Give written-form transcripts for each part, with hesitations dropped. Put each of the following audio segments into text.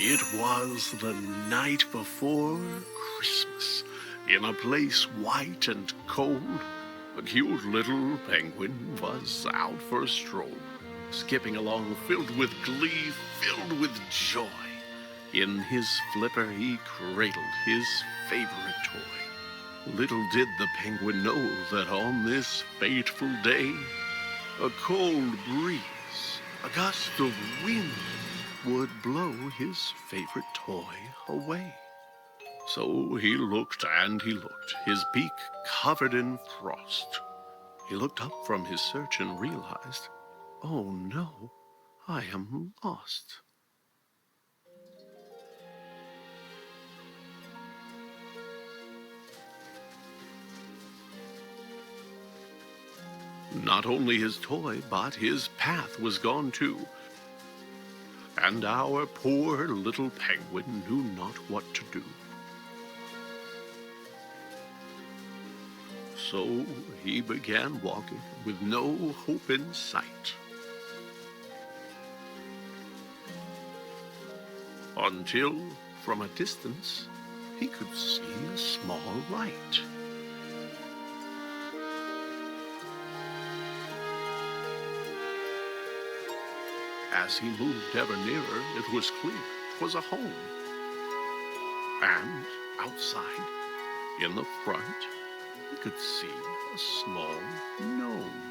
It was the night before Christmas. In a place white and cold, a cute little penguin was out for a stroll, skipping along filled with glee, filled with joy. In his flipper he cradled his favorite toy. Little did the penguin know that on this fateful day, a cold breeze, a gust of wind, would blow his favorite toy away. So he looked and he looked, his beak covered in frost. He looked up from his search and realized, oh no, I am lost. Not only his toy, but his path was gone too. And our poor little penguin knew not what to do. So he began walking with no hope in sight. Until, from a distance, he could see a small light. As he moved ever nearer, it was clear 'twas a home. And outside, in the front, he could see a small gnome.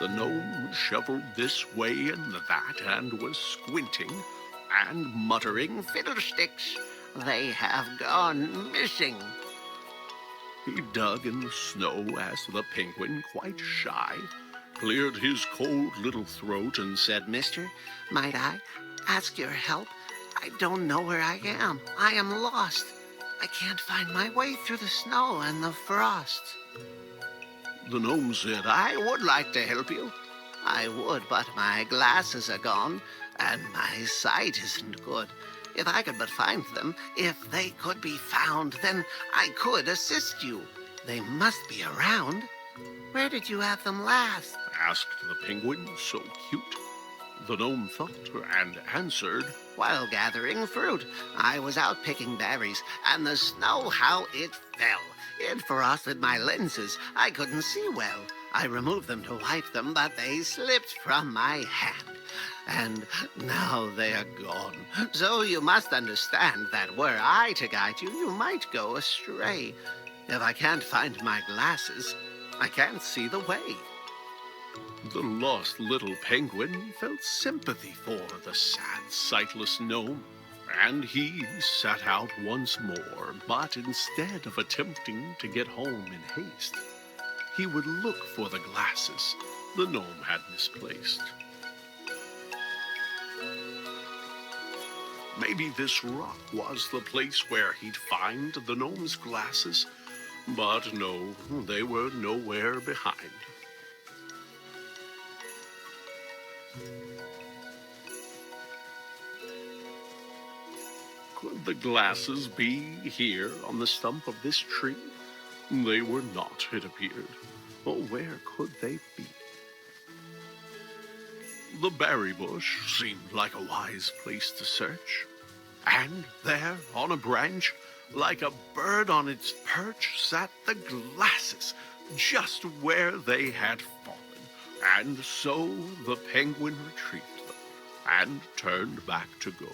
The gnome shoveled this way and that and was squinting and muttering, Fiddlesticks, they have gone missing. He dug in the snow as the penguin, quite shy, cleared his cold little throat and said, Mister, might I ask your help? I don't know where I am. I am lost. I can't find my way through the snow and the frost. The gnome said, I would like to help you. I would, but my glasses are gone, and my sight isn't good. If I could but find them, if they could be found, then I could assist you. They must be around. Where did you have them last? Asked the penguin, so cute. The gnome thought and answered, While gathering fruit, I was out picking berries, and the snow, how it fell. It frosted my lenses. I couldn't see well. I removed them to wipe them, but they slipped from my hand. And now they are gone. So you must understand that were I to guide you, you might go astray. If I can't find my glasses, I can't see the way. The lost little penguin felt sympathy for the sad, sightless gnome, and he set out once more, but instead of attempting to get home in haste, he would look for the glasses the gnome had misplaced. Maybe this rock was the place where he'd find the gnome's glasses, but no, they were nowhere behind. Could the glasses be here on the stump of this tree? They were not, it appeared. But where could they be? The berry bush seemed like a wise place to search. And there, on a branch, like a bird on its perch, sat the glasses, just where they had fallen. And so the penguin retrieved them and turned back to go.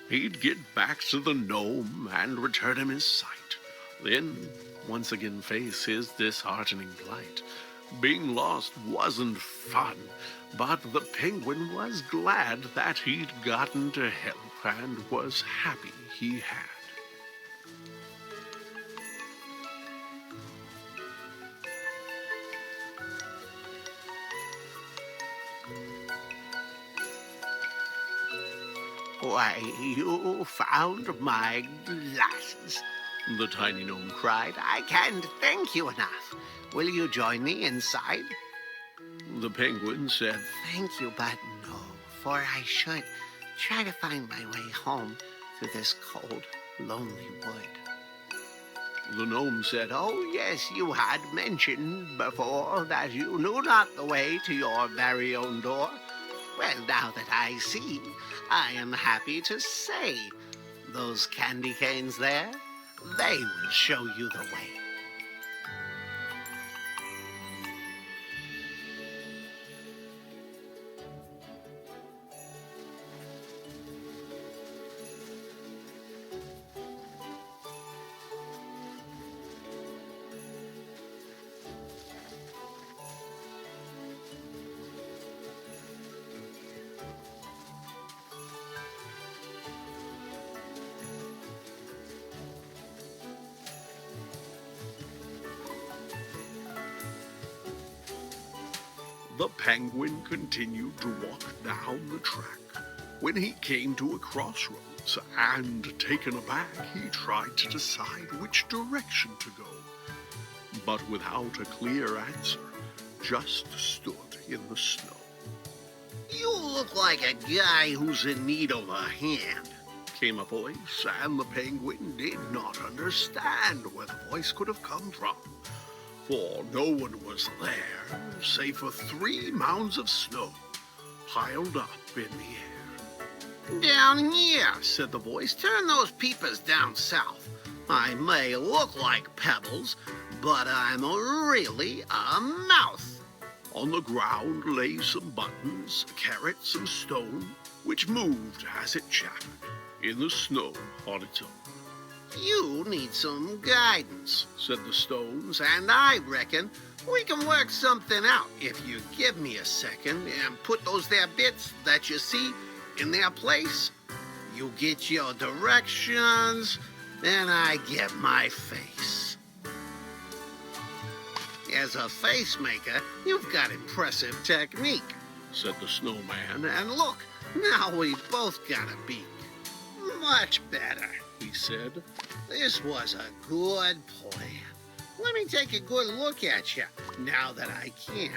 He'd get back to the gnome and return him his sight. Then, once again face his disheartening plight. Being lost wasn't fun, but the penguin was glad that he'd gotten to help and was happy he had. Why, you found my glasses, The tiny gnome cried. I can't thank you enough. Will you join me inside? The penguin said, Thank you, but no, for I should try to find my way home to this cold, lonely wood. The gnome said, "Oh, yes, you had mentioned before that you knew not the way to your very own door. Well, now that I see, I am happy to say those candy canes there, they will show you the way." The penguin continued to walk down the track. When he came to a crossroads, and taken aback, he tried to decide which direction to go. But without a clear answer, just stood in the snow. "You look like a guy who's in need of a hand," Came a voice, and the penguin did not understand where the voice could have come from, for no one was there save for 3 mounds of snow piled up in the air. "Down here," said the voice. "Turn those peepers down south. I may look like pebbles, but I'm really a mouse." On the ground lay some buttons, carrots, and stone, which moved as it chattered in the snow on its own. "You need some guidance," said the stones, "and I reckon we can work something out if you give me a second and put those there bits that you see in their place. You get your directions, and I get my face. As a face maker, you've got impressive technique," said the snowman, "and look, now we've both got a beak. Much better," he said. "This was a good plan. Let me take a good look at you, now that I can."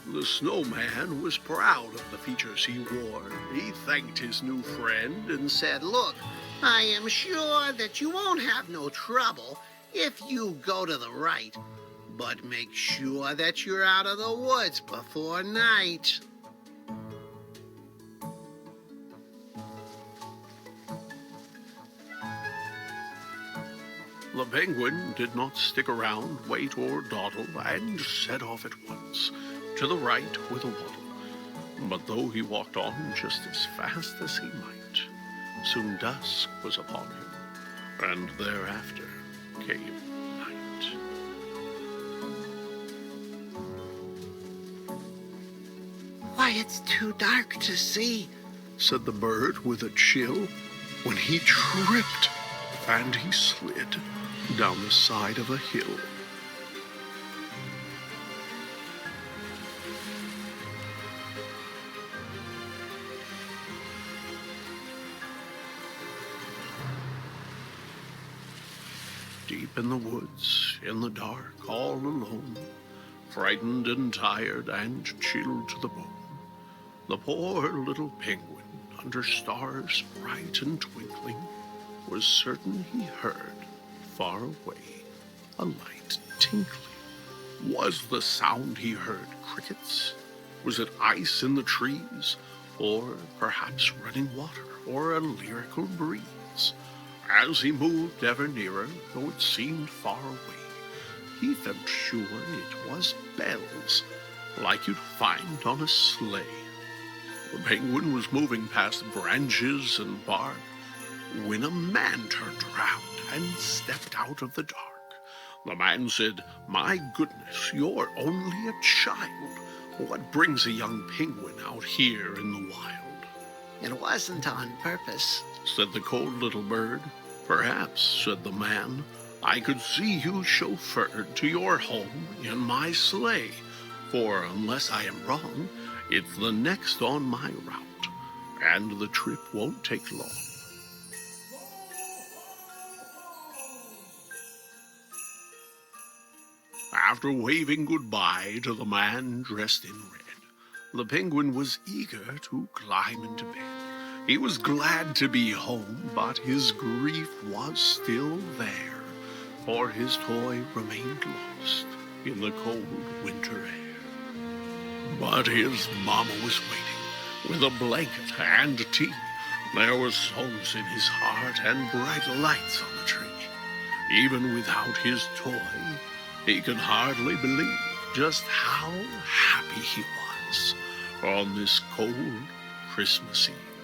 The snowman was proud of the features he wore. He thanked his new friend and Said, "Look, I am sure that you won't have no trouble if you go to the right, but make sure that you're out of the woods before night." the penguin did not stick around, wait, or dawdle, and set off at once, to the right with a waddle. But though he walked on just as fast as he might, soon dusk was upon him, and thereafter came night. "Why, it's too dark to see," said the bird with a chill, when he tripped and he slid down the side of a hill. Deep in the woods, in the dark, all alone, frightened and tired and chilled to the bone, the poor little penguin, under stars bright and twinkling, was certain he heard, far away, a light tinkling. Was the sound he heard crickets? Was it ice in the trees? Or perhaps running water, or a lyrical breeze? As he moved ever nearer, though it seemed far away, he felt sure it was bells, like you'd find on a sleigh. The penguin was moving past branches and bark, when a man turned around and stepped out of the dark. The man said, "My goodness, you're only a child. What brings a young penguin out here in the wild?" "It wasn't on purpose," said the cold little bird. "Perhaps," said the man, "I could see you chauffeured to your home in my sleigh, for unless I am wrong, it's the next on my route, and the trip won't take long." After waving goodbye to the man dressed in red, the penguin was eager to climb into bed. He was glad to be home, but his grief was still there, for his toy remained lost in the cold winter air. But his mama was waiting with a blanket and tea. There were songs in his heart and bright lights on the tree. Even without his toy, he could hardly believe just how happy he was on this cold Christmas Eve.